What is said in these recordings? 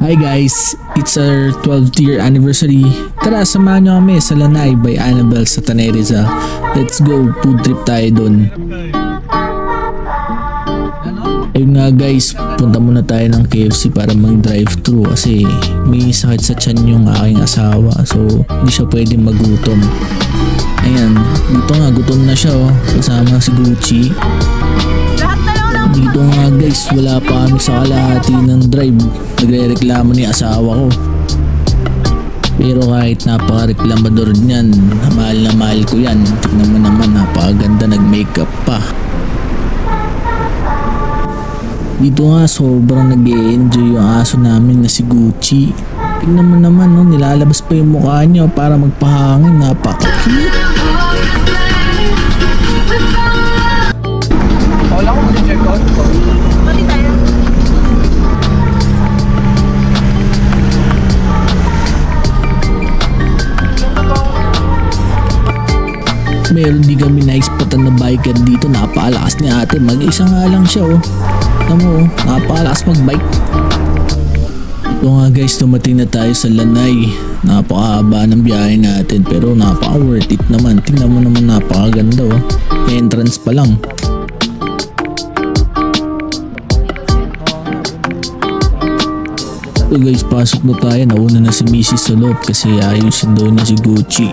Hi guys, it's our 12th year anniversary. Tara, samahan nyo kami sa Lanai by Annabelle sa Tanay Rizal. Let's go, food trip tayo dun. Ayun nga guys, punta muna tayo ng KFC para mag-drive-thru kasi may sakit sa tiyan yung aking asawa, so hindi siya pwedeng magutom. Ayan, dito nga gutom na siya kasama si Gucci. Dito nga guys, wala pa kami sa kalahati ng drive. Nagre-reklamo ni asawa ko. Pero kahit napaka-reklamador niyan, na mahal ko yan. Tignan mo naman, napakaganda, nag-makeup pa. Dito nga sobrang nag-e-enjoy yung aso namin na si Gucci. Tignan mo naman, nilalabas pa yung mukha niya para magpahangin. Napaka-cute. Wala ko mag-check out. Pati tayo. Meron di kami na-expatan na biker dito. Napakalakas ni ate. Mag-isa nga lang siya Alam mo, napakalakas mag-bike. Ito nga guys, tumating na tayo sa Lanai. Napakahaba ng biyahe natin pero napaka-worth it naman. Tingnan mo naman, napakaganda Entrance pa lang. So guys, pasok na tayo. Nauna na si Mrs. sa loob kasi ayusin daw niya si Gucci.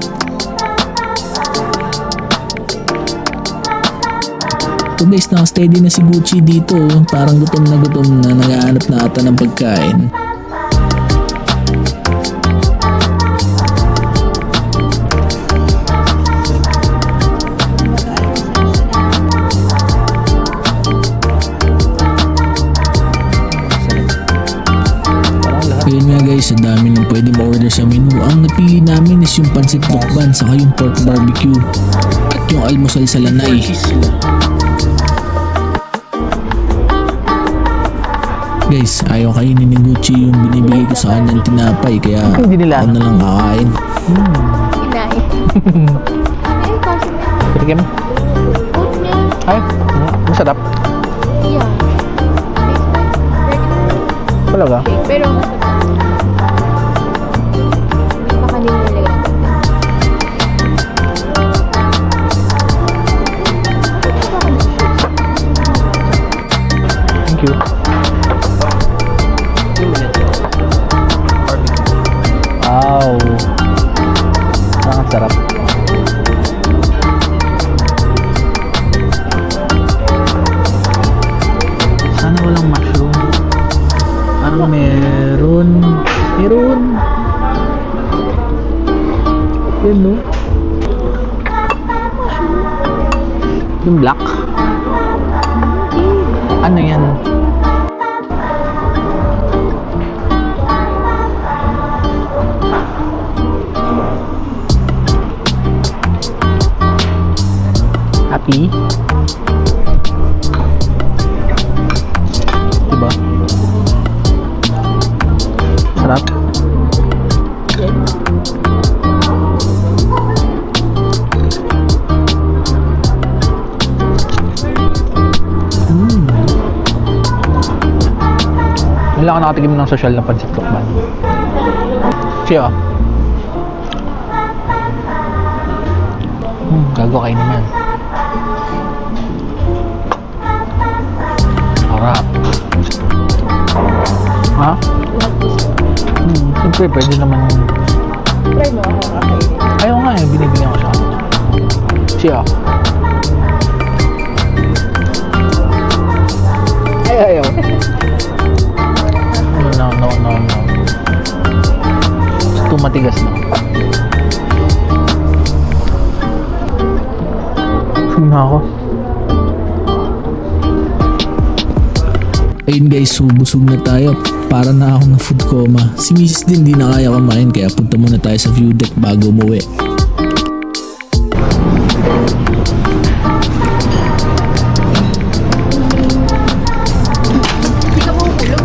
So guys, naka-steady na si Gucci dito. Parang gutom na naghahanap na ata ng pagkain. Ayun nga guys, ang dami nang pwede ma-order sa menu. Ang napili namin is yung pancit tukban saka yung pork barbecue at yung almusal sa Lanai. Guys, ayaw kainin ni Gucci yung binibigay ko sa kanyang tinapay kaya ako na lang kakain. Kinay. Ay, kasi na. Bigyan mo. Oatmeal. Ay, masarap. Yeah. Talaga? Okay, pero masarap. Baka din nilagay. Thank you. Wow. Ang sarap. Sana walang mushroom. Parang meron. Yan no? Yung black? Ano yan? Happy? Diba? Sarap? Wala ka nakatikim ng social na pancit tukban. Siya. Gago kayo naman. Sarap. Ha? Siyempre pwede naman. Try mo ako kakainin. Ayaw nga binibigyan ko siya. Siya. Ayaw. No. Ito matigas na. Saan na ako? Ayun guys, busog na tayo. Para na ako ng food coma. Si Mrs. din di na kaya kumain kaya punta muna tayo sa view deck bago umuwi. Hindi ka mahulog.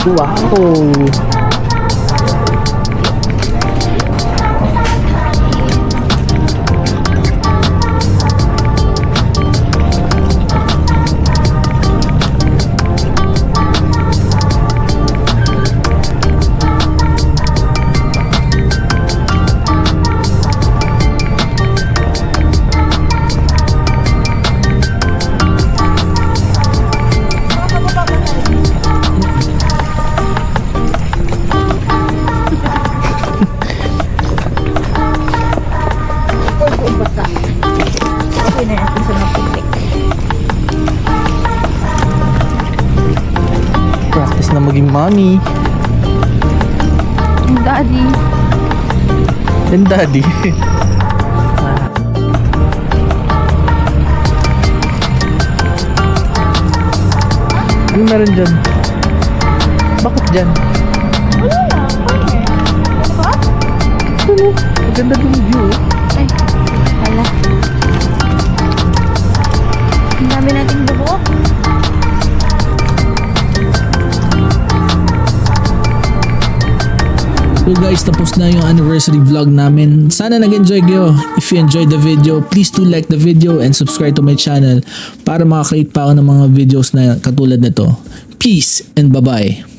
Wow! na maging mommy Daddy. and daddy. Ano meron dyan? Bakit dyan? Wala lang. Bakit? Ano ba? Ano? Maganda dun yung view. Ay, wala. Ang dami nating buhok. So guys, tapos na yung anniversary vlog namin. Sana nag-enjoy kayo. If you enjoyed the video, please do like the video and subscribe to my channel para makakait pa ako ng mga videos na katulad nito. Peace and bye-bye.